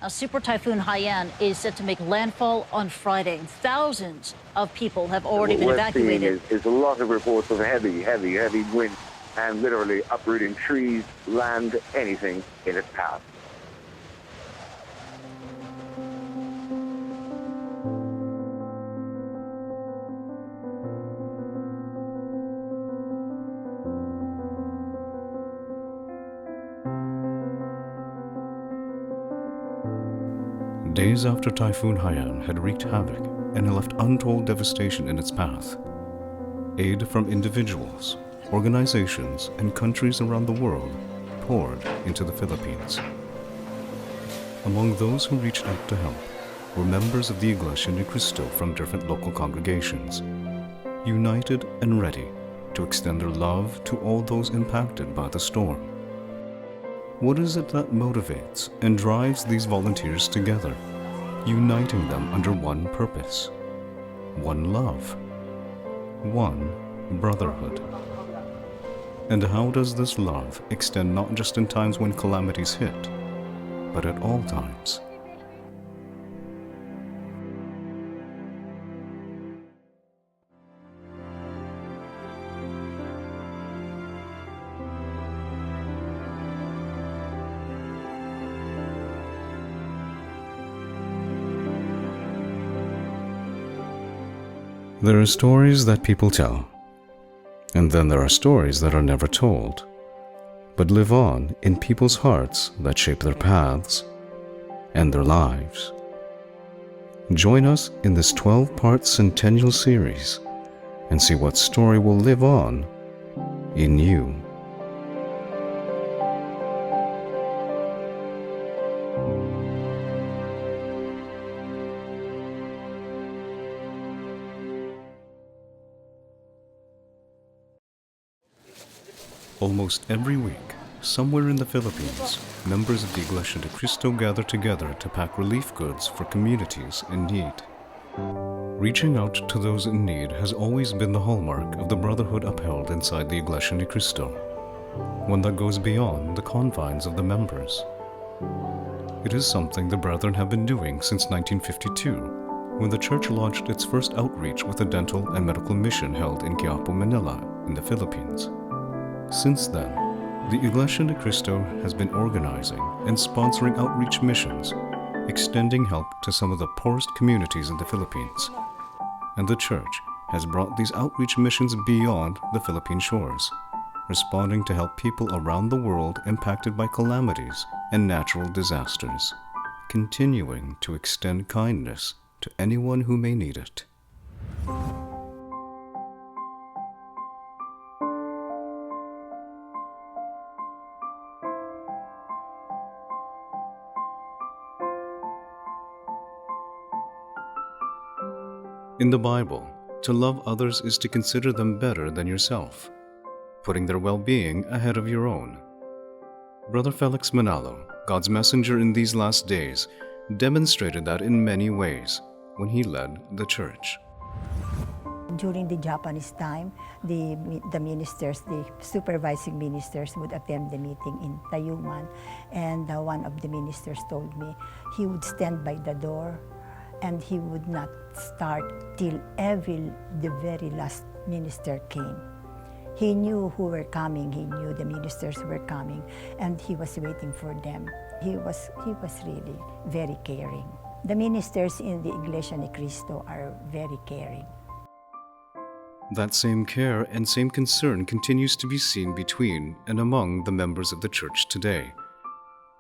Super Typhoon Haiyan is set to make landfall on Friday. Thousands of people have already been evacuated. What we're seeing is a lot of reports of heavy wind and literally uprooting trees, land, anything in its path. Days after Typhoon Haiyan had wreaked havoc and left untold devastation in its path, aid from individuals, organizations, and countries around the world poured into the Philippines. Among those who reached out to help were members of the Iglesia ni Cristo from different local congregations, united and ready to extend their love to all those impacted by the storm. What is it that motivates and drives these volunteers together, uniting them under one purpose, one love, one brotherhood? And how does this love extend not just in times when calamities hit, but at all times? There are stories that people tell, and then there are stories that are never told, but live on in people's hearts that shape their paths and their lives. Join us in this 12-part Centennial Series and see what story will live on in you. Almost every week, somewhere in the Philippines, members of the Iglesia de Cristo gather together to pack relief goods for communities in need. Reaching out to those in need has always been the hallmark of the brotherhood upheld inside the Iglesia ni Cristo, one that goes beyond the confines of the members. It is something the brethren have been doing since 1952, when the church launched its first outreach with a dental and medical mission held in Quiapo, Manila, in the Philippines. Since then, the Iglesia ni Cristo has been organizing and sponsoring outreach missions, extending help to some of the poorest communities in the Philippines. And the church has brought these outreach missions beyond the Philippine shores, responding to help people around the world impacted by calamities and natural disasters, continuing to extend kindness to anyone who may need it. In the Bible, to love others is to consider them better than yourself, putting their well-being ahead of your own. Brother Felix Manalo, God's messenger in these last days, demonstrated that in many ways when he led the church. During the Japanese time, the ministers, the supervising ministers would attend the meeting in Tayuman, and one of the ministers told me he would stand by the door and he would not start till the very last minister came. He knew who were coming, he knew the ministers were coming, and he was waiting for them. He was really very caring. The ministers in the Iglesia ni Cristo are very caring. That same care and same concern continues to be seen between and among the members of the church today.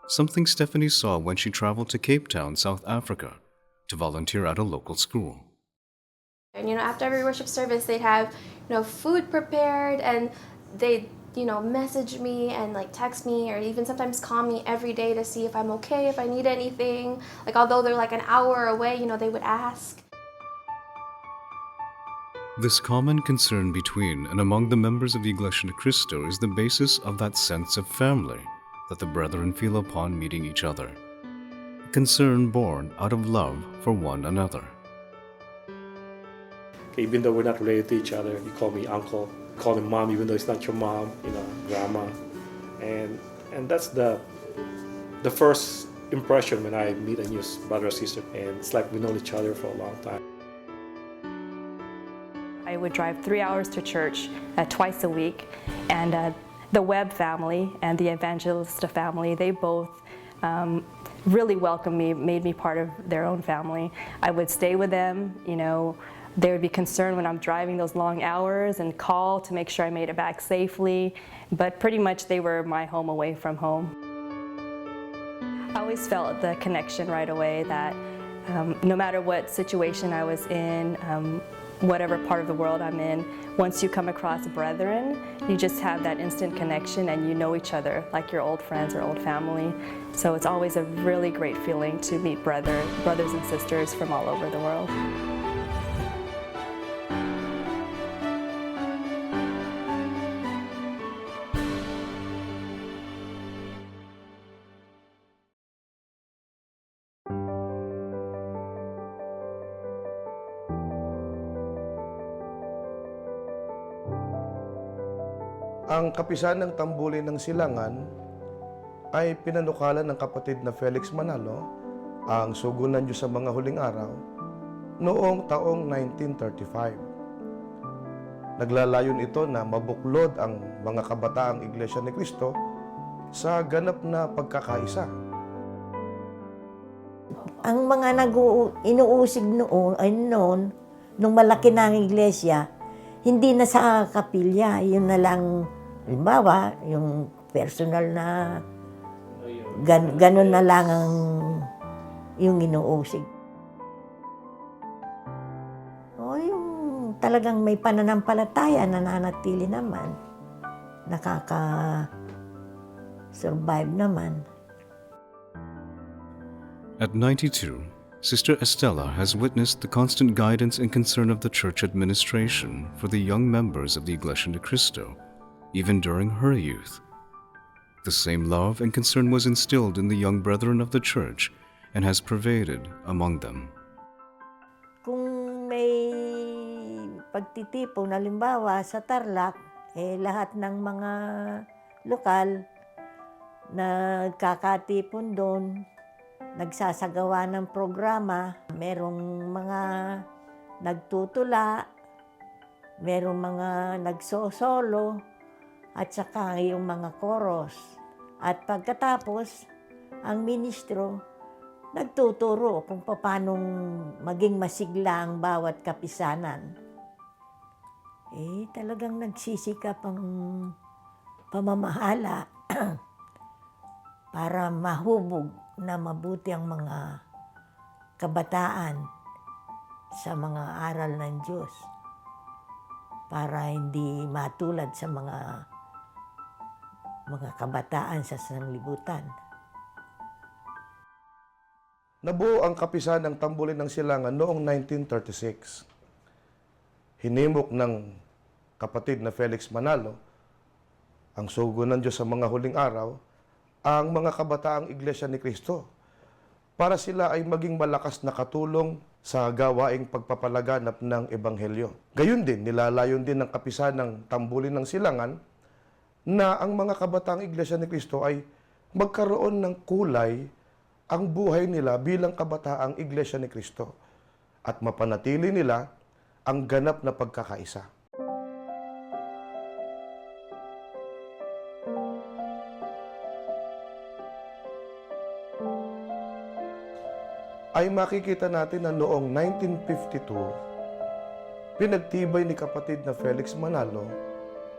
Something Stephanie saw when she traveled to Cape Town, South Africa, to volunteer at a local school. And after every worship service, they'd have food prepared, and they'd message me and text me, or even sometimes call me every day to see if I'm okay, if I need anything. Although they're an hour away, they would ask. This common concern between and among the members of the Iglesia ni Cristo is the basis of that sense of family that the brethren feel upon meeting each other. Concern born out of love for one another. Even though we're not related to each other, you call me uncle, call him mom, even though it's not your mom, grandma, and that's the first impression when I meet a new brother or sister, and it's like we know each other for a long time. I would drive 3 hours to church twice a week, and the Webb family and the Evangelista family, they both really welcomed me, made me part of their own family. I would stay with them, you know, they would be concerned when I'm driving those long hours and call to make sure I made it back safely, but pretty much they were my home away from home. I always felt the connection right away that no matter what situation I was in, whatever part of the world I'm in, once you come across brethren, you just have that instant connection and you know each other like your old friends or old family. So it's always a really great feeling to meet brothers and sisters from all over the world. Ang kapisan ng Tambulin ng Silangan ay pinanukalan ng kapatid na Felix Manalo ang sugunan Diyos sa mga huling araw noong taong 1935. Naglalayon ito na mabuklod ang mga kabataang Iglesia ni Cristo sa ganap na pagkakaisa. Ang mga inuusig noon, nung malaki na ang iglesia, hindi na sa kapilya, yun na lang, halimbawa, yung personal na, ganun na lang ang yung inuusig. O yung talagang may pananampalataya, nananatili naman, nakaka-survive naman. At 92, Sister Estela has witnessed the constant guidance and concern of the church administration for the young members of the Iglesia ni Cristo, even during her youth. The same love and concern was instilled in the young brethren of the church and has pervaded among them. Kung may pagtitipon, halimbawa sa Tarlac, lahat ng mga lokal nagkakatipon doon, nagsasagawa ng programa, merong mga nagtutula, merong mga nagsosolo, at saka yung mga koros. At pagkatapos, ang ministro nagtuturo kung paano maging masigla ang bawat kapisanan. Talagang nagsisikap ang pamamahala para mahubog na mabuti ang mga kabataan sa mga aral ng Diyos para hindi matulad sa mga kabataan sa sanlibutan. Nabuo ang kapisan ng Tambulin ng Silangan noong 1936. Hinimok ng kapatid na Felix Manalo ang sugunan Diyos sa mga huling araw ang mga kabataang Iglesia ni Cristo para sila ay maging malakas na katulong sa gawaing pagpapalaganap ng Ebanghelyo. Gayun din, nilalayon din ng kapisan ng Tambulin ng Silangan na ang mga kabataang Iglesia ni Cristo ay magkaroon ng kulay ang buhay nila bilang kabataang Iglesia ni Cristo at mapanatili nila ang ganap na pagkakaisa. Ay makikita natin na noong 1952, pinagtibay ni kapatid na Felix Manalo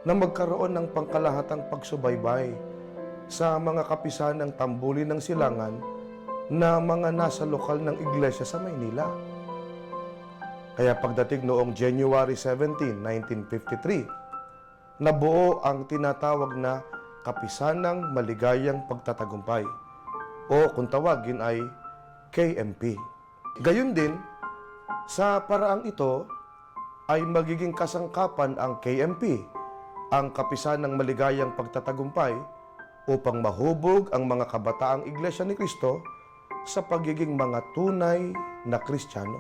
na magkaroon ng pangkalahatang pagsubaybay sa mga kapisan ng Tambulin ng Silangan na mga nasa lokal ng iglesia sa Maynila. Kaya pagdating noong January 17, 1953, nabuo ang tinatawag na Kapisanang Maligayang Pagtatagumpay o kung tawagin ay KMP. Gayun din, sa paraang ito ay magiging kasangkapan ang KMP, ang Kapisanang Maligayang Pagtatagumpay, upang mahubog ang mga kabataang Iglesia ni Cristo sa pagiging mga tunay na Kristiyano.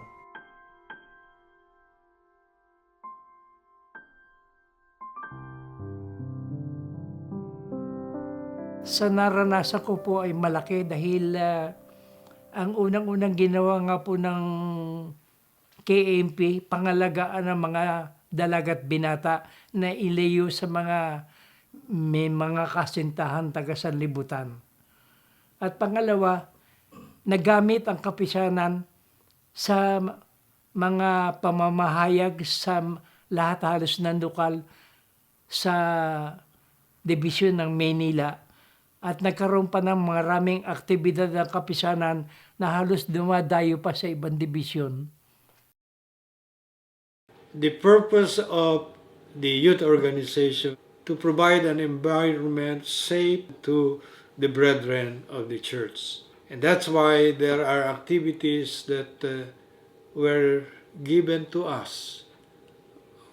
Sa naranasan ko po ay malaki dahil Ang unang-unang ginawa nga po ng KMP, pangalagaan ng mga dalagat binata na ilayo sa mga may mga kasintahan taga sanlibutan. At pangalawa, nagamit ang kapisanan sa mga pamamahayag sa lahat halos ng lokal sa dibisyon ng Maynila. At nagkaroon pa ng maraming aktibidad ng kapisanan na halos dumadayo pa sa ibang dibisyon. The purpose of the youth organization to provide an environment safe to the brethren of the church. And that's why there are activities that were given to us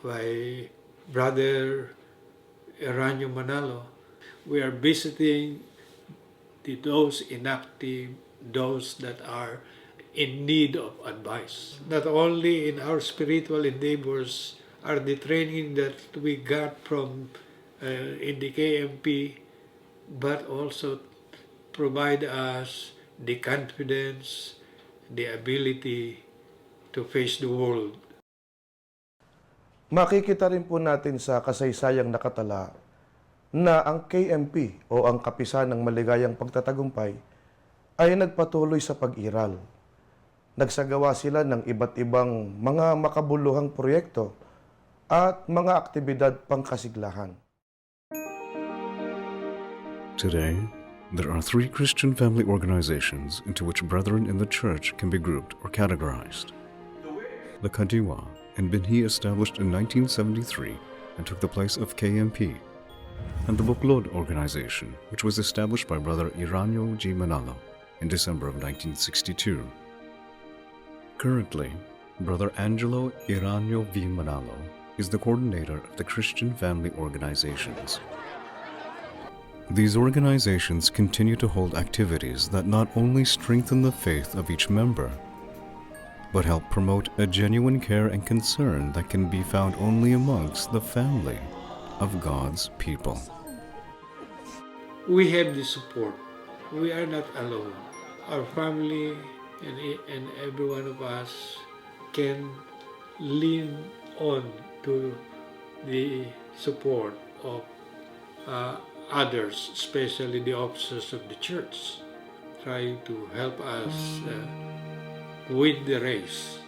by Brother Eranio Manalo. We are visiting those inactive, those that are in need of advice. Not only in our spiritual endeavors are the training that we got from in the KMP, but also provide us the confidence, the ability to face the world. Makikita rin po natin sa kasaysayang nakatala na ang KMP o ang Kapisan ng Maligayang Pagtatagumpay ay nagpatuloy sa pag-iral. Nagsagawa sila ng iba't ibang mga makabuluhang proyekto at mga aktibidad pangkasiglahan. Today, there are 3 Christian family organizations into which brethren in the church can be grouped or categorized. The Kadiwa and Binhi established in 1973 and took the place of KMP, and the Buklod organization, which was established by Brother Eranio G. Manalo in December of 1962. Currently, Brother Angelo Eranio V. Manalo is the coordinator of the Christian family organizations. These organizations continue to hold activities that not only strengthen the faith of each member, but help promote a genuine care and concern that can be found only amongst the family of God's people. We have the support. We are not alone. Our family and every one of us can lean on to the support of others, especially the officers of the church, trying to help us win the race.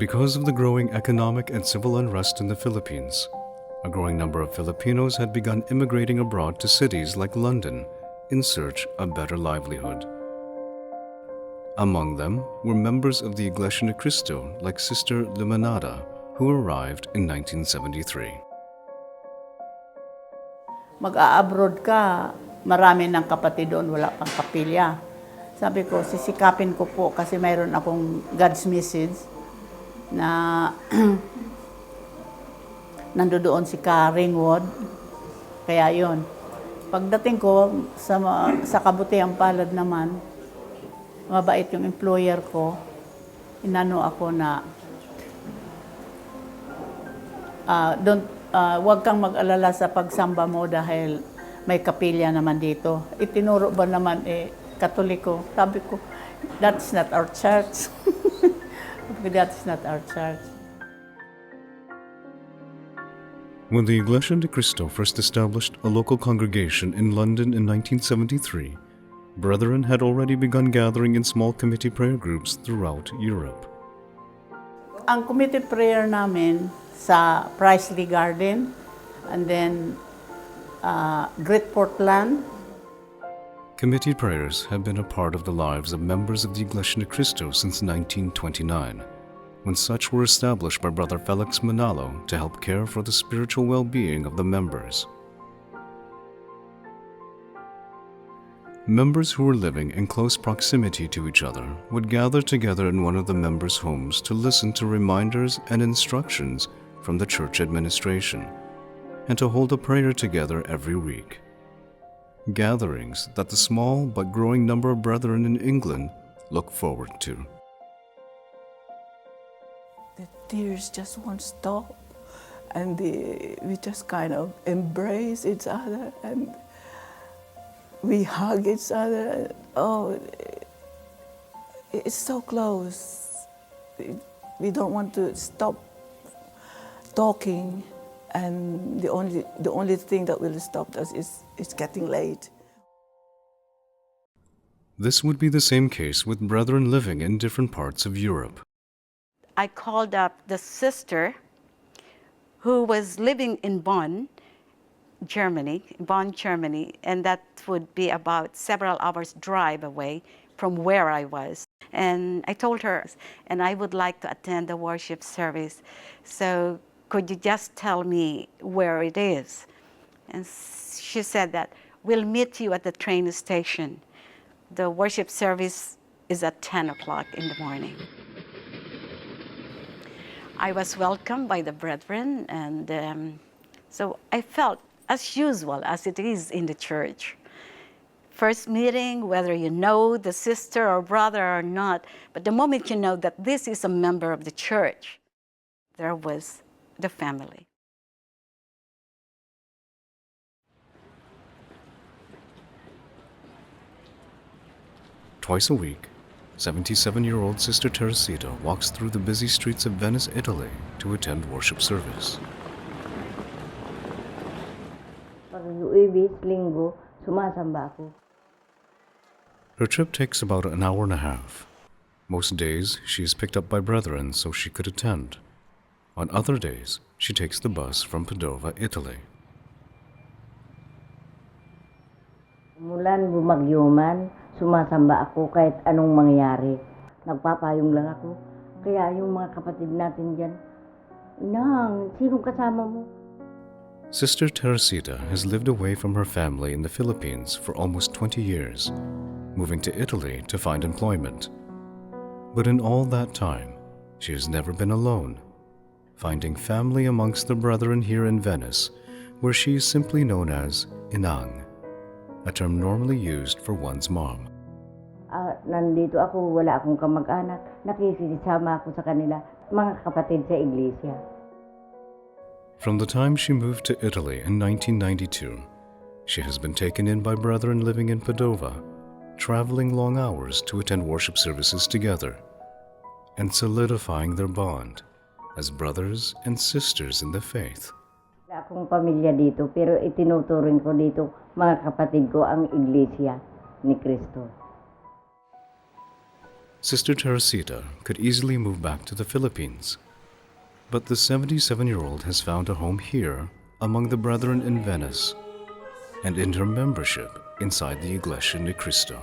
Because of the growing economic and civil unrest in the Philippines, a growing number of Filipinos had begun immigrating abroad to cities like London in search of better livelihood. Among them were members of the Iglesia de Cristo like Sister Limonada, who arrived in 1973. Mag-a-abroad ka, marami ng kapatid doon, wala pang kapilya. Sabi ko, sisikapin ko po kasi mayroon akong God's message na nandoon si Ringwood. Kaya yon. Pagdating ko sa kabutihang palad naman, mabait yung employer ko. Inano ako na huwag kang mag-alala sa pagsamba mo dahil may kapilya naman dito. Itinuro ba naman Katoliko? Sabi ko, that's not our church. That's not our church. When the Iglesia de Cristo first established a local congregation in London in 1973, brethren had already begun gathering in small committee prayer groups throughout Europe. Ang committee prayer namin sa Priestley Garden and then Great Portland. Committee prayers have been a part of the lives of members of the Iglesia de Cristo since 1929, when such were established by Brother Felix Manalo to help care for the spiritual well-being of the members. Members who were living in close proximity to each other would gather together in one of the members' homes to listen to reminders and instructions from the church administration, and to hold a prayer together every week. Gatherings that the small but growing number of brethren in England look forward to. The tears just won't stop, and we just kind of embrace each other, and We hug each other. Oh, it's so close. We don't want to stop talking, and the only thing that will stop us is getting late. This would be the same case with brethren living in different parts of Europe. I called up the sister who was living in Bonn, Germany, and that would be about several hours drive away from where I was. And I told her, and I would like to attend the worship service, so could you just tell me where it is? And she said that, we'll meet you at the train station. The worship service is at 10 o'clock in the morning. I was welcomed by the brethren, and so I felt as usual as it is in the church. First meeting, whether you know the sister or brother or not, but the moment you know that this is a member of the church, there was the family. Twice a week, 77-year-old Sister Teresita walks through the busy streets of Venice, Italy to attend worship service. Her trip takes about an hour and a half. Most days, she is picked up by brethren so she could attend. On other days, she takes the bus from Padova, Italy. Mulan bumagyo man, sumasamba ako kahit anong mangyari. Nagpapayong lang ako. Kaya yung mga kapatid natin dyan, Inang, sinong kasama mo? Sister Teresita has lived away from her family in the Philippines for almost 20 years, moving to Italy to find employment. But in all that time, she has never been alone, finding family amongst the brethren here in Venice, where she is simply known as Inang, a term normally used for one's mom. Nandito ako, wala akong kamag-anak. Nakikisama ako sa kanila, mga kapatid sa Iglesia. From the time she moved to Italy in 1992, she has been taken in by brethren living in Padova, traveling long hours to attend worship services together, and solidifying their bond as brothers and sisters in the faith. Wala akong pamilya dito, pero itinuturing ko dito, mga kapatid ko, ang Iglesia ni Cristo. Sister Teresita could easily move back to the Philippines, but the 77-year-old has found a home here among the brethren in Venice and in her membership inside the Iglesia ni Cristo.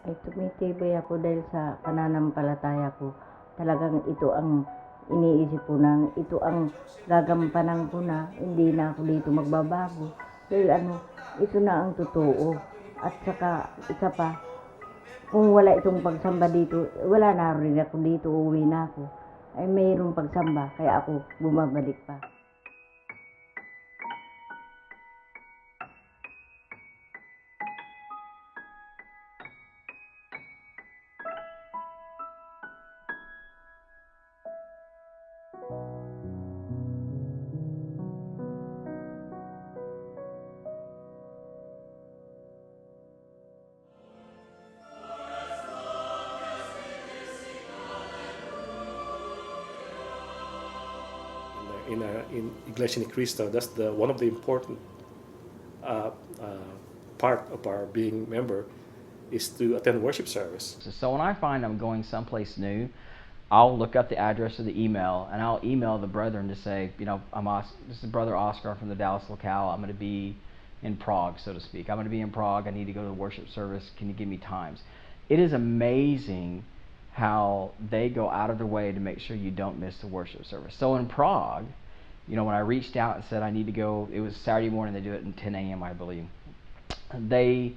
Ay tumitibay ako dahil sa pananampalataya ko. Talagang ito ang iniisip ko na, ito ang gagampanan ko na, hindi na ako dito magbabago. Dahil ito na ang totoo. At saka, isa pa, kung wala itong pagsamba dito, wala na rin ako dito, uwi na ako. Ay mayroong pagsamba, kaya ako bumabalik pa. In Iglesia ni Cristo, that's one of the important part of our being member is to attend worship service. So when I find I'm going someplace new, I'll look up the address of the email and I'll email the brethren to say, this is Brother Oscar from the Dallas locale. I'm going to be in Prague, so to speak. I'm going to be in Prague. I need to go to the worship service. Can you give me times? It is amazing how they go out of their way to make sure you don't miss the worship service. So in Prague, when I reached out and said I need to go, it was Saturday morning, they do it at 10 a.m. I believe. They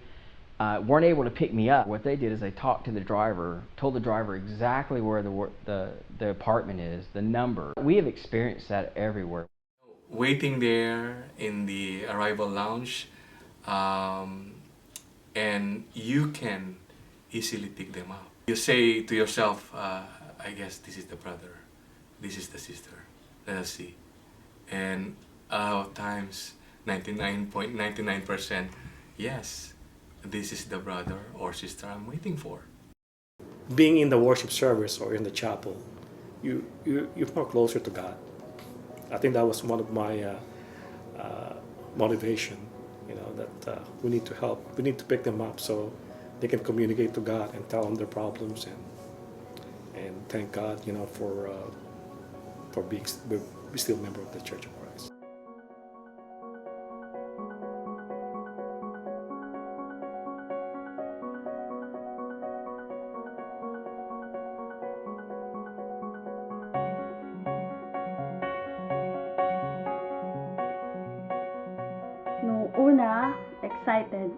weren't able to pick me up. What they did is they talked to the driver, told the driver exactly where the apartment is, the number. We have experienced that everywhere. Waiting there in the arrival lounge, and you can easily pick them up. You say to yourself, I guess this is the brother, this is the sister, let us see. And a lot of times 99.99%, yes, this is the brother or sister I'm waiting for. Being in the worship service or in the chapel, you're more closer to God. I think that was one of my motivation, that we need to help. We need to pick them up so they can communicate to God and tell them their problems and thank God, for being still a member of the Church of Christ. Nung una, excited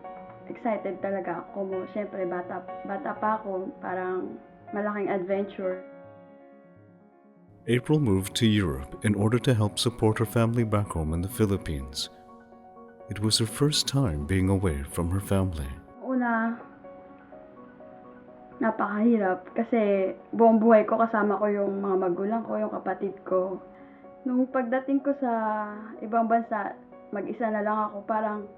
talaga ako. Siyempre, bata pa ako, parang malaking adventure. April moved to Europe in order to help support her family back home in the Philippines. It was her first time being away from her family. Una, napakahirap kasi buong buhay ko kasama ko yung mga magulang ko, yung kapatid ko. Nung pagdating ko sa ibang bansa, mag-isa na lang ako, parang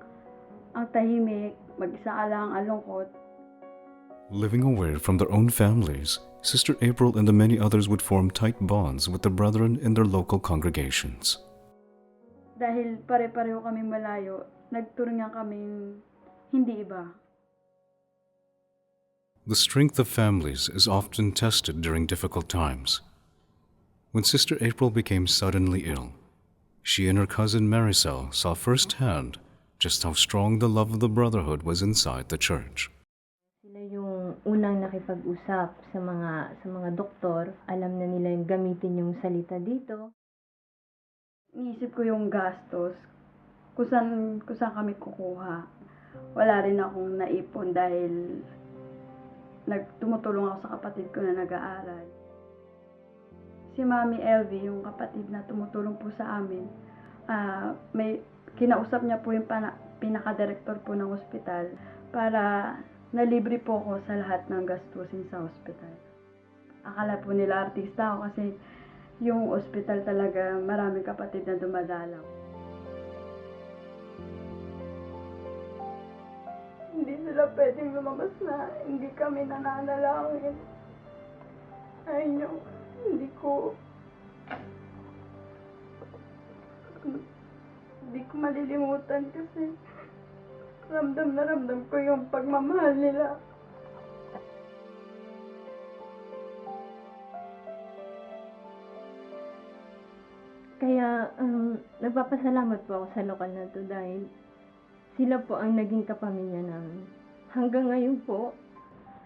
ang tahimik, mag-isa ka lang, ang lungkot. Living away from their own families, Sister April and the many others would form tight bonds with the brethren in their local congregations. Dahil pare-pareho kaming malayo, nagturingan kaming hindi iba. The strength of families is often tested during difficult times. When Sister April became suddenly ill, she and her cousin Maricel saw firsthand just how strong the love of the Brotherhood was inside the church. Sila yung unang nakipag-usap sa mga doktor. Alam na nila yung gamitin yung salita dito. Iniisip ko yung gastos, kung saan kami kukuha. Wala rin akong naipon dahil tumutulong ako sa kapatid ko na nag-aaral. Si Mami Elvie, yung kapatid na tumutulong po sa amin, may kinausap niya po yung pinaka-director po ng ospital para nalibre po ako sa lahat ng gastusin sa ospital. Akala po nila artista ako kasi yung ospital talaga maraming kapatid na dumadalaw. Hindi sila pwedeng lumabas na hindi kami nananalangin. Hindi ko malilimutan kasi ramdam na ramdam ko yung pagmamahal nila. Kaya nagpapasalamat po ako sa lokal na to dahil sila po ang naging kapamilya namin. Hanggang ngayon po,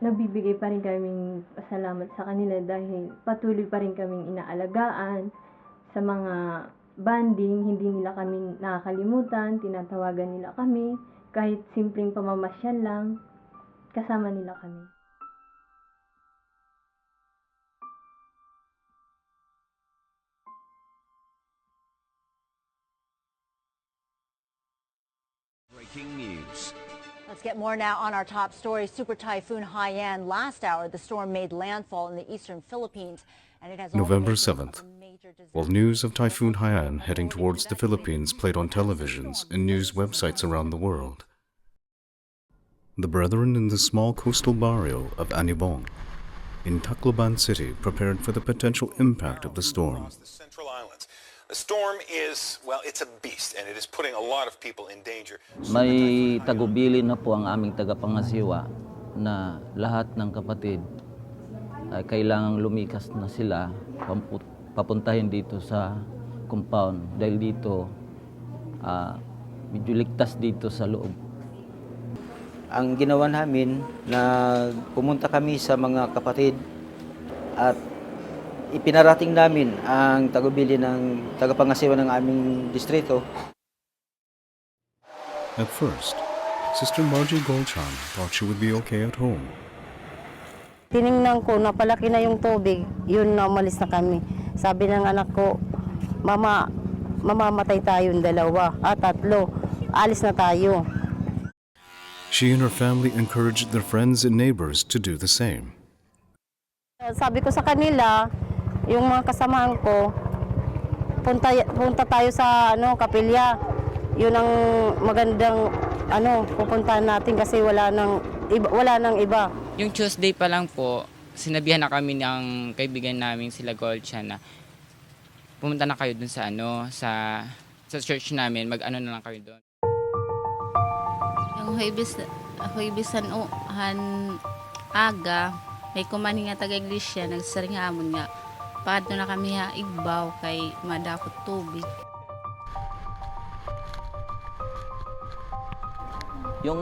nagbibigay pa rin kaming pasalamat sa kanila dahil patuloy pa rin kaming inaalagaan sa mga banding, hindi nila kami nakakalimutan, tinatawagan nila kami, kahit simpleng pamamasyal lang, kasama nila kami. Breaking news. Let's get more now on our top story. Super Typhoon Haiyan. Last hour, the storm made landfall in the eastern Philippines, and it has November 7th. While news of Typhoon Haiyan heading towards the Philippines played on televisions and news websites around the world, the brethren in the small coastal barrio of Anibong in Tacloban City prepared for the potential impact of the storm. The storm is, well, it's a beast and it is putting a lot of people in danger. May tagubilin na po ang aming tagapangasiwa na lahat ng kapatid ay kailangang lumikas na sila papuntahin dito sa compound dahil dito medyo ligtas dito sa loob. Ang ginawa namin na pumunta kami sa mga kapatid at ipinarating namin ang tagubili ng tagapangasiwa ng aming distrito. At first, Sister Margie Golchan thought she would be okay at home. Tiningnan ko, napalaki na yung tubig, yun na umalis na kami. Sabi ng anak ko, Mama, mamamatay tayong dalawa, tatlo, alis na tayo. She and her family encouraged their friends and neighbors to do the same. Sabi ko sa kanila, yung mga kasamahan ko, punta tayo sa kapilya Yun ang magandang pupuntahan natin kasi wala nang iba. Yung Tuesday pa lang po, sinabihan na kami ng kaibigan namin sila Goldchan na pumunta na kayo dun sa sa church namin, mag-ano na lang kayo doon. Yung huibisan aga, may kumani nga taga-iglesia, nagsaringamon nga. Paadto na kami igbaw kay madakot tubig. Yung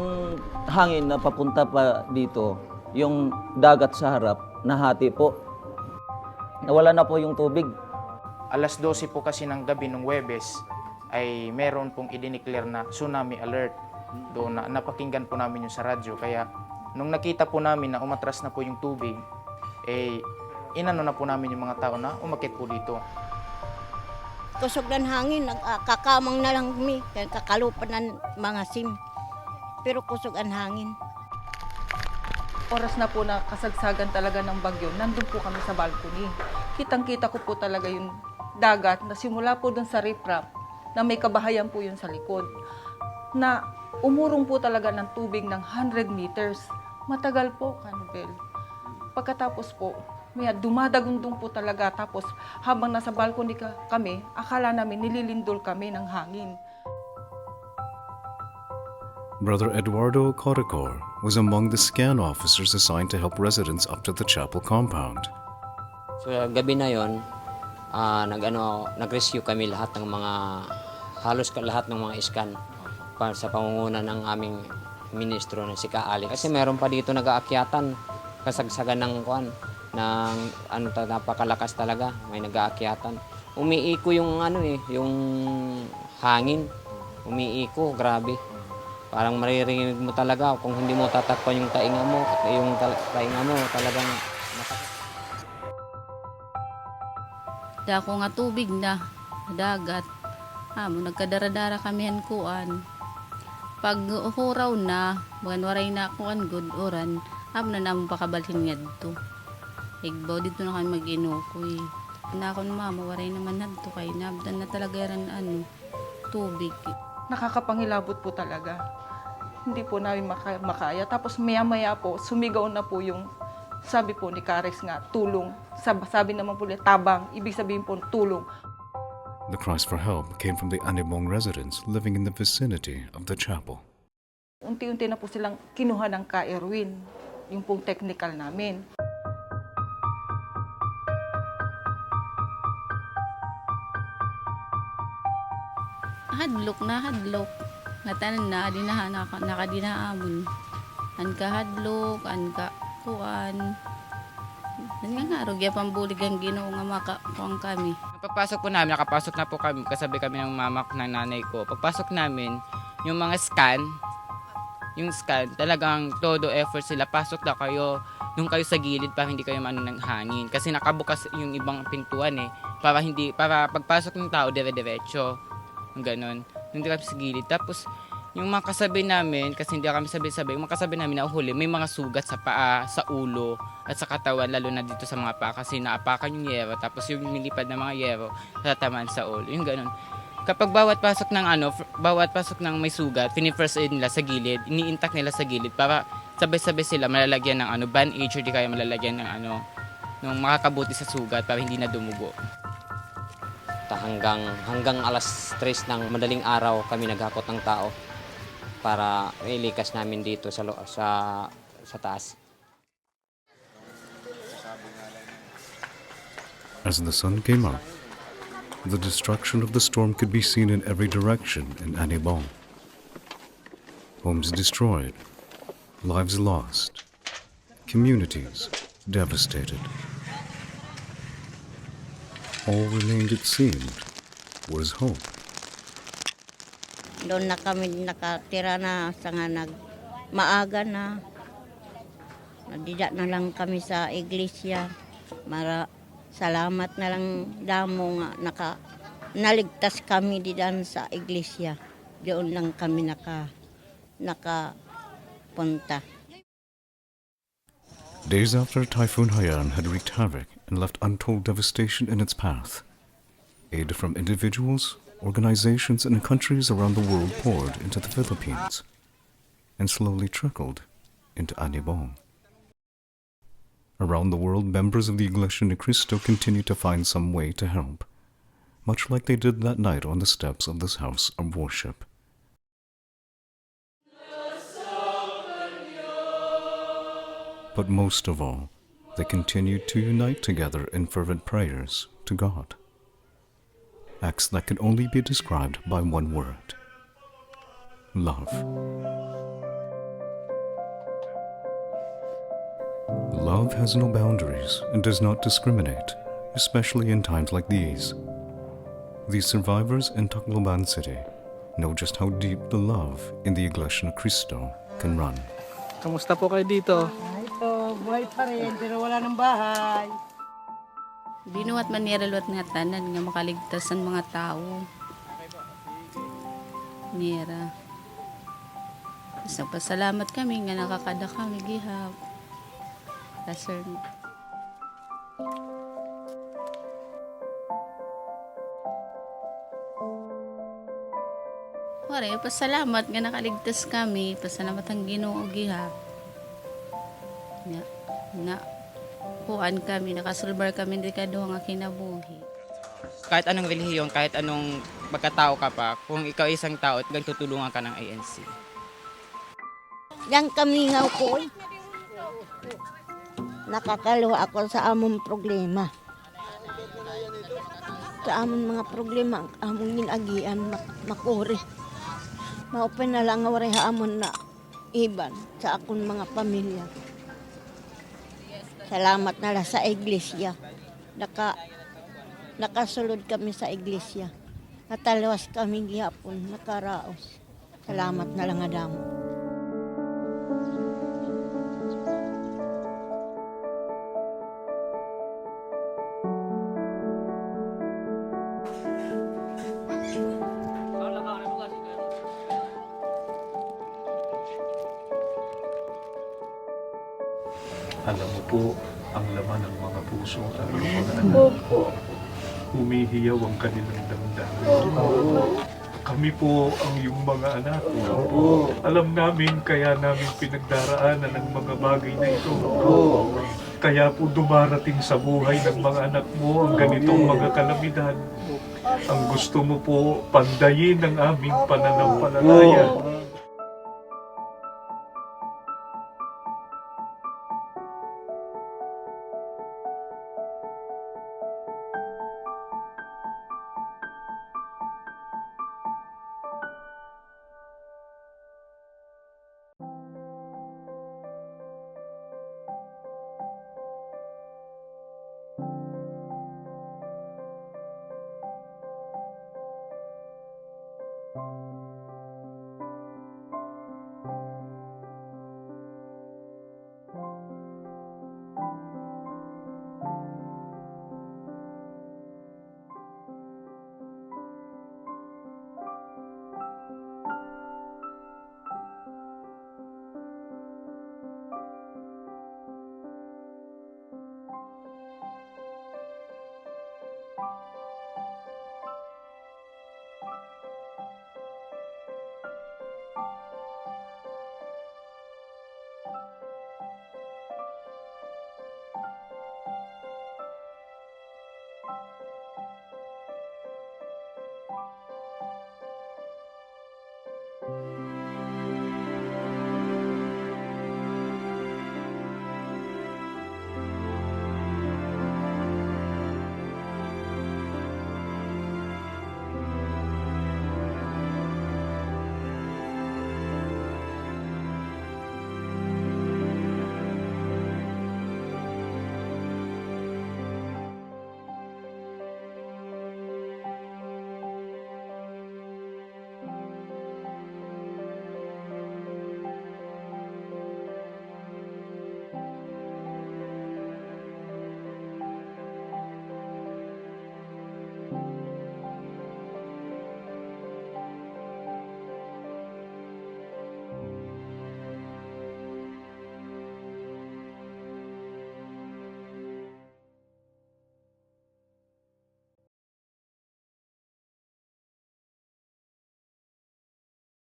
hangin na papunta pa dito, yung dagat sa harap, nahati po. Nawala na po yung tubig. Alas 12 po kasi ng gabi ng Huwebes ay meron pong idineclare na tsunami alert. Doon na napakinggan po namin yung sa radyo. Kaya nung nakita po namin na umatras na po yung tubig, inano na po namin yung mga tao na umakit po dito. Kusog ng hangin, kakamang na lang kami, kakalupan ng mga sim. Pero kusog ang hangin. Oras na po na kasagsagan talaga ng bagyo, nandun po kami sa balcony. Kitang-kita ko po talaga yung dagat na simula po dun sa riprap na may kabahayan po yun sa likod. Na umurong po talaga ng tubig ng 100 meters. Matagal po, Kanbel. Pagkatapos po, may dumadagundong po talaga. Tapos habang nasa balcony kami, akala namin nililindol kami ng hangin. Brother Eduardo Coricor was among the scan officers assigned to help residents up to the chapel compound. So gabi na yon, nag-rescue kami lahat ng halos lahat ng mga scan para sa pangunguna ng aming ministro na si Ka Alex. Kasi meron pa dito nag-aakyatan, kasagsagan ng napakalakas talaga, may nag-aakyatan. Umiiko yung yung hangin, umiiko, grabe. Parang maririnig mo talaga kung hindi mo tatakpan yung tainga mo talagang masakit. Dako nga tubig na, dagat. Nagkadaradara kami kuan. Pag uhuraw na, waray na kuan good oran, na namang pakabalhin nga dito. Igbaw dito na kami mag-inukoy. Nakon mama, waray naman nadto kay nabdan na talaga ran tubig. Nakakapangilabot po talaga. Hindi po namin makaya. Tapos maya-maya po, sumigaw na po yung sabi po ni Karex nga, tulong. Sabi naman po niya, tabang. Ibig sabihin po, tulong. The cries for help came from the Anibong residents living in the vicinity of the chapel. Unti-unti na po silang kinuha ng Ka-Erwin, yung pong technical namin. Hadlok. Ngatanan na, nakadinaamon. Anka hadlok, anka kuan. Nga rugya pambulig ang Ginoo nga makakuang kami. Pagpasok po namin, nakapasok na po kami, kasabi kami ng mama ko, ng nanay ko. Pagpasok namin, yung mga scan, talagang todo effort sila. Pasok na kayo, nung kayo sa gilid para hindi kayo ng hangin. Kasi nakabukas yung ibang pintuan para pagpasok ng tao, dire-diretso. Ganon. Hindi kami sa gilid. Tapos, yung mga kasabi namin, kasi hindi kami sabay-sabay, yung mga kasabi namin na uhuli, may mga sugat sa paa, sa ulo, at sa katawan, lalo na dito sa mga paa, kasi naapakan yung yero, tapos yung nilipad na mga yero, tatamaan sa ulo. Yung ganon. Kapag bawat pasok ng may sugat, fini-first aid nila sa gilid, ini-intact nila sa gilid, para sabay-sabay sila malalagyan ng bandage, or di kaya malalagyan ng ng makakabuti sa sugat, para hindi na dumugo. Hanggang alas 3 ng madaling araw kami naghakot ng tao para ilikas namin dito sa taas. As the sun came up, the destruction of the storm could be seen in every direction in Anibong. Homes destroyed, lives lost, communities devastated. All remained, it seemed, was hope. Doon na kami nakatira na sa maaga na. Nadida na lang kami sa iglesia. Salamat na lang damo nga naligtas kami diyan sa iglesia. Doon lang kami nakapunta. Days after Typhoon Haiyan had wreaked havoc and left untold devastation in its path, aid from individuals organizations in countries around the world poured into the Philippines and slowly trickled into Anibong. Around the world, members of the Iglesia de Cristo continue to find some way to help, much like they did that night on the steps of this house of worship. But most of all, they continued to unite together in fervent prayers to God. Acts that can only be described by one word: love. Love has no boundaries and does not discriminate, especially in times like these. These survivors in Tacloban City know just how deep the love in the Iglesia de Cristo can run. Kamusta po kayo dito? Ito, buhay pa rin, pero wala ng bahay. Binuhat maniralwat nga tanan nga makaligtas ang mga tao. Nira. Pasalamat kami nga nakakada kami gihap. Pastor. Wala, pasalamat nga nakaligtas kami. Pasalamat ang Ginoo gihap. Na kuan kami, nakasulbar kami di kaduha nga kinabuhi. Kahit anong relihiyon, kahit anong pagkatao ka pa, kung ikaw isang tao at tutulungan ka ng ANC. Yang kamingaw ko, nakakaluwa ako sa among problema. Sa among mga problema, among ginagian, makuri. Maupan na lang nga waray amon na iban sa akong mga pamilya. Salamat na lang sa Iglesia. Nakasulod kami sa Iglesia. Natalawas kami gihapon, nakaraos. Salamat na lang adamo. Alam mo po, ang laman ng mga puso at mga anak. Humihiyaw ang kanilang damdamin. Kami po ang iyong mga anak. Alam namin kaya namin pinagdaraanan ang mga bagay na ito. Kaya po dumarating sa buhay ng mga anak mo ang ganitong mga kalamidad. Ang gusto mo po, pandayin ang aming pananampalataya.